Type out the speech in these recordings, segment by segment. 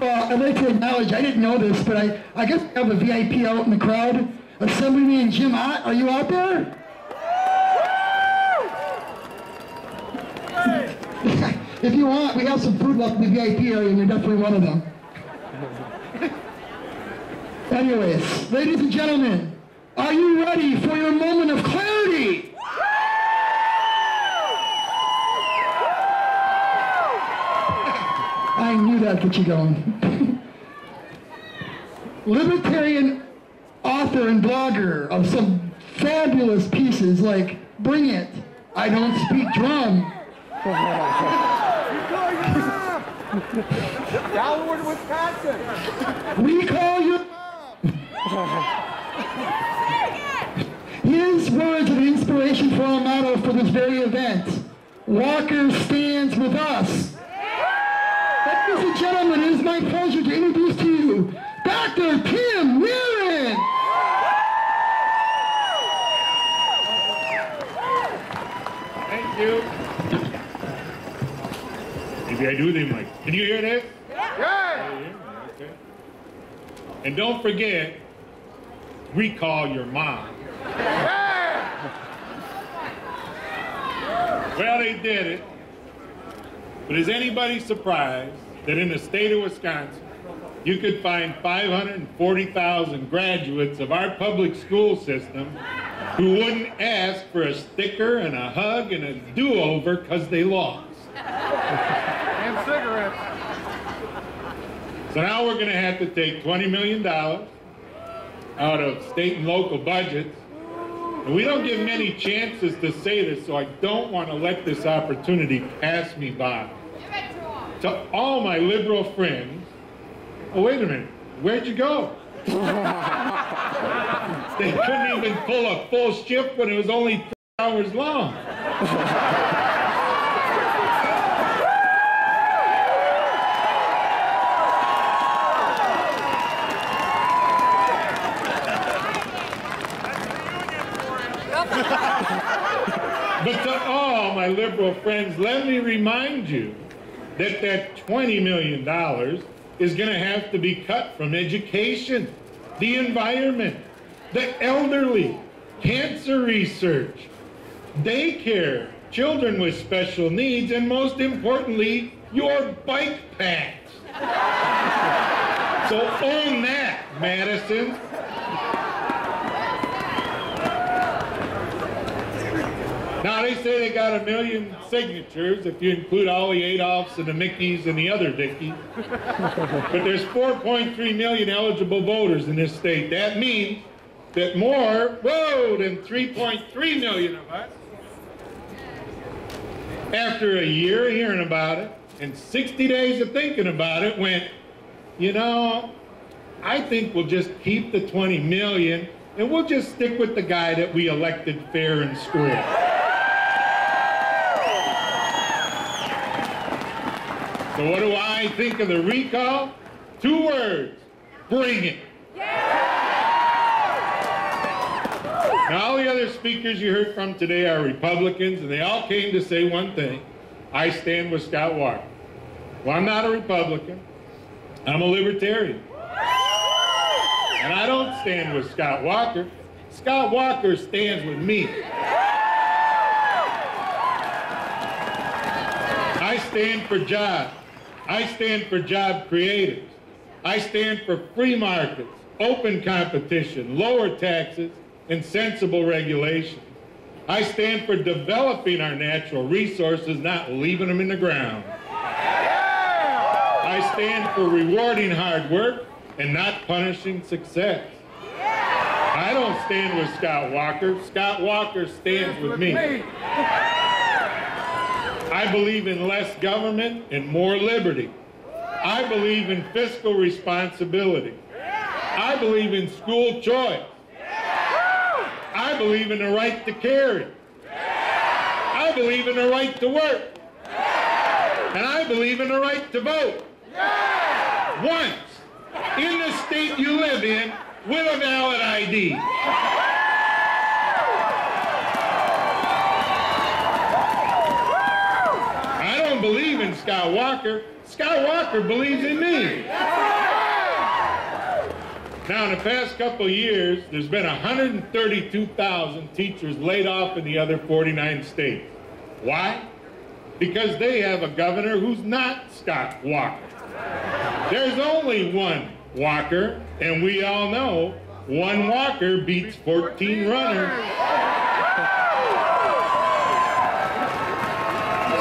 I'd like to acknowledge, I didn't know this, but I guess we have a VIP out in the crowd. Assemblyman and Jim Ott, are you out there? If you want, we have some food left in the VIP area, and you're definitely one of them. Anyways, ladies and gentlemen, are you ready for your moment of clarity? I knew that'd get you going. Libertarian author and blogger of some fabulous pieces like Bring It, I Don't Speak Drum. Downward, Wisconsin. We call you. His words of inspiration for our motto for this very event. Walker stands with us. Ladies and gentlemen, it is my pleasure to introduce to you Dr. Tim Nerenz. Thank you. Maybe I do the mic. Can you hear that? Yeah. Okay. And don't forget, recall your mom. Well, they did it. But is anybody surprised that in the state of Wisconsin, you could find 540,000 graduates of our public school system who wouldn't ask for a sticker and a hug and a do-over because they lost? And cigarettes. So now we're going to have to take $20 million out of state and local budgets. And we don't get many chances to say this, so I don't want to let this opportunity pass me by. To all my liberal friends, oh, wait a minute, where'd you go? They couldn't even pull a full shift when it was only 3 hours long. But to all my liberal friends, let me remind you that that $20 million is going to have to be cut from education, the environment, the elderly, cancer research, daycare, children with special needs, and most importantly, your bike packs. So own that, Madison. Now, they say they got 1 million signatures if you include all the Adolfs and the Mickeys and the other Dickies. But there's 4.3 million eligible voters in this state. That means that more, than 3.3 million of us, after a year of hearing about it and 60 days of thinking about it, went, you know, I think we'll just keep the 20 million and we'll just stick with the guy that we elected fair and square. So what do I think of the recall? 2 words, bring it. Now, all the other speakers you heard from today are Republicans, and they all came to say one thing: I stand with Scott Walker. Well, I'm not a Republican. I'm a Libertarian. And I don't stand with Scott Walker. Scott Walker stands with me. I stand for jobs. I stand for job creators. I stand for free markets, open competition, lower taxes, and sensible regulation. I stand for developing our natural resources, not leaving them in the ground. I stand for rewarding hard work and not punishing success. I don't stand with Scott Walker. Scott Walker stands with me. I believe in less government and more liberty. I believe in fiscal responsibility. I believe in school choice. I believe in the right to carry. I believe in the right to work. And I believe in the right to vote. Once in the state you live in with a valid ID. I don't believe in Scott Scott Walker. Scott Walker believes in me. Now, in the past couple of years, there's been 132,000 teachers laid off in the other 49 states. Why? Because they have a governor who's not Scott Walker. There's only one Walker, and we all know one Walker beats 14 runners.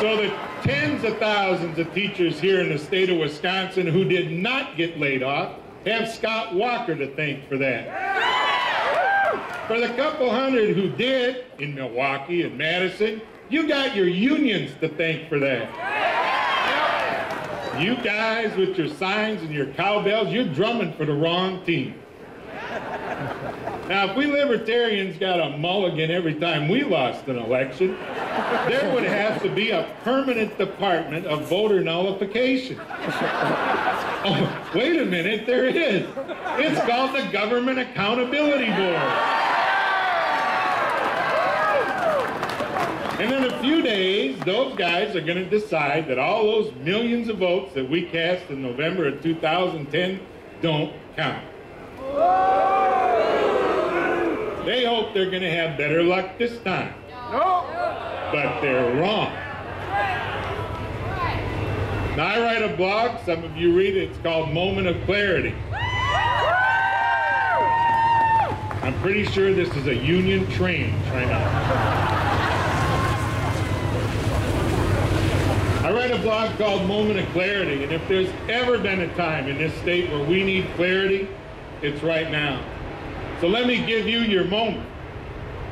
So the tens of thousands of teachers here in the state of Wisconsin who did not get laid off have Scott Walker to thank for that. For the couple hundred who did in Milwaukee and Madison, you got your unions to thank for that. You guys with your signs and your cowbells, you're drumming for the wrong team. Now, if we Libertarians got a mulligan every time we lost an election, there would have to be a permanent department of voter nullification. Oh, wait a minute, there it is. It's called the Government Accountability Board. And in a few days, those guys are going to decide that all those millions of votes that we cast in November of 2010 don't count. They hope they're going to have better luck this time. But they're wrong. Now, I write a blog, some of you read it, it's called Moment of Clarity. I'm pretty sure this is a Union train trying to... I write a blog called Moment of Clarity, and if there's ever been a time in this state where we need clarity, it's right now. So let me give you your moment.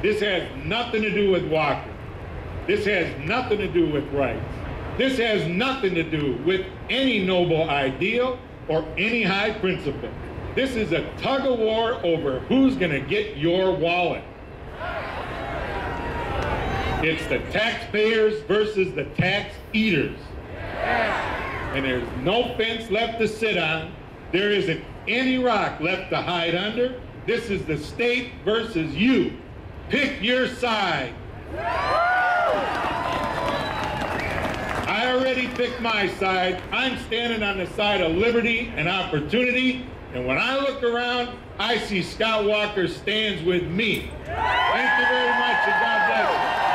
This has nothing to do with Walker. This has nothing to do with rights. This has nothing to do with any noble ideal or any high principle. This is a tug of war over who's going to get your wallet. It's the taxpayers versus the tax eaters. And there's no fence left to sit on. There isn't any rock left to hide under. This is the state versus you. Pick your side. I already picked my side. I'm standing on the side of liberty and opportunity. And when I look around, I see Scott Walker stands with me. Thank you very much, and God bless you.